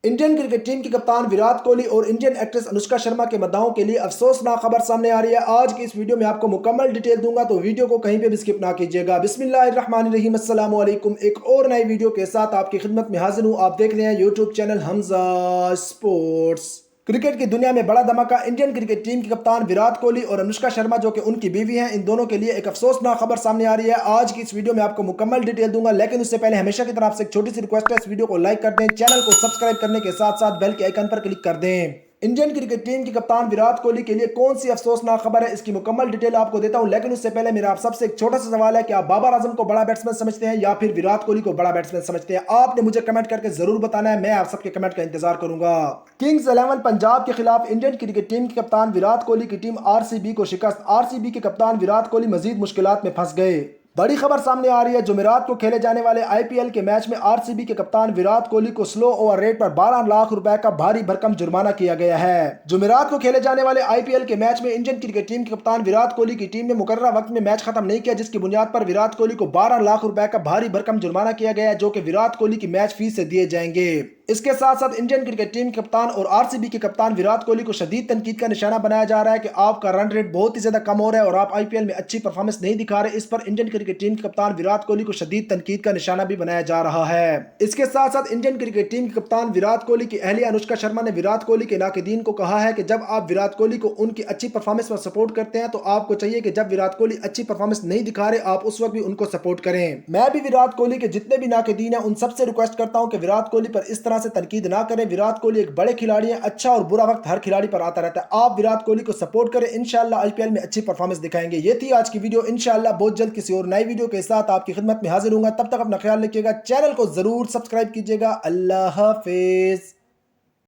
Indian cricket team की कप्तान विराट कोहली और इंडियन एक्ट्रेस अनुष्का शर्मा के मद्दाहों के लिए अफसोसनाक खबर सामने आ रही है। आज की इस वीडियो में आपको मुकम्मल डिटेल दूंगा, तो वीडियो को कहीं पे भी स्किप ना कीजिएगा। बिस्मिल्लाहिर्रहमानिर्रहीम, अस्सलाम वालेकुम। एक और नई वीडियो के साथ आपकी खिदमत में हाजिर हूँ। आप देख रहे हैं YouTube channel Hamza sports. Cricket की दुनिया में बड़ा धमाका। इंडियन क्रिकेट टीम के कप्तान विराट कोहली और अनुष्का शर्मा जो कि उनकी बीवी हैं, इन दोनों के लिए एक अफसोसनाक खबर सामने आ रही है। आज की इस वीडियो में आपको मुकम्मल डिटेल दूंगा, लेकिन उससे पहले हमेशा की तरह आपसे एक छोटी सी रिक्वेस्ट है, इस वीडियो को लाइक कर दें, चैनल को सब्सक्राइब करने के साथ साथ बेल के आइकन पर क्लिक कर दें। इंडियन क्रिकेट टीम के कप्तान विराट कोहली के लिए कौन सी अफसोसनाक खबर है, इसकी मुकम्मल डिटेल आपको देता हूं, लेकिन उससे पहले मेरा आप सबसे एक छोटा सा सवाल है कि आप बाबर आजम को बड़ा बैट्समैन समझते हैं या फिर विराट कोहली को बड़ा बैट्समैन समझते हैं? आपने मुझे कमेंट करके जरूर बताना है, मैं आप सबके कमेंट का इंतजार करूंगा। किंग्स 11 पंजाब के खिलाफ इंडियन क्रिकेट टीम के कप्तान विराट कोहली की टीम आरसीबी को शिकस्त। आरसीबी के कप्तान विराट कोहली मजीद मुश्किलात में फंस गए। बड़ी खबर सामने आ रही है। जुमेरात को खेले जाने वाले आईपीएल के मैच में आरसीबी के कप्तान विराट कोहली को स्लो ओवर रेट पर 12 लाख रुपए का भारी भरकम जुर्माना किया गया है। जुमेरात को खेले जाने वाले आईपीएल के मैच में इंडियन क्रिकेट टीम के कप्तान विराट कोहली की टीम ने मुकर्ररा वक्त में मैच खत्म नहीं किया, जिसकी बुनियाद पर विराट कोहली को 12 लाख रुपए का भारी भरकम जुर्माना किया गया है, जो कि विराट कोहली की मैच फीस से दिए जाएंगे। इसके साथ साथ इंडियन क्रिकेट टीम के कप्तान और आरसीबी के कप्तान विराट कोहली को शदीद तनकीद का निशाना बनाया जा रहा है कि आपका रन रेट बहुत ही ज्यादा कम हो रहा है और आप आईपीएल में अच्छी परफॉर्मेंस नहीं दिखा रहे। इस पर इंडियन क्रिकेट टीम के कप्तान विराट कोहली को शदीद तनकीद का निशाना भी बनाया जा रहा है। इसके साथ साथ इंडियन क्रिकेट टीम के कप्तान विराट कोहली की अहलिया अनुष्का शर्मा ने विराट कोहली के नाकिदीन को कहा है कि जब आप विराट कोहली को उनकी अच्छी परफॉर्मेंस पर सपोर्ट करते हैं तो आपको चाहिए कि जब विराट कोहली अच्छी परफॉर्मेंस नहीं दिखा रहे, आप उस वक्त भी उनको सपोर्ट करें। मैं भी विराट कोहली के जितने भी नाकिदीन हैं उन सबसे रिक्वेस्ट करता हूं कि विराट कोहली पर इस तरह से तनकीद ना करें। विराट कोहली एक बड़े खिलाड़ी हैं, अच्छा और बुरा वक्त हर खिलाड़ी पर आता रहता है। आप विराट कोहली को सपोर्ट करें, इंशाल्लाह आईपीएल में अच्छी परफॉर्मेंस दिखाएंगे। ये थी आज की वीडियो। इंशाल्लाह बहुत जल्द किसी और नई वीडियो के साथ आपकी खिदमत में हाजिर हूंगा। तब तक अपना ख्याल रखिएगा, चैनल को जरूर सब्सक्राइब कीजिएगा। अल्लाह हाफिज।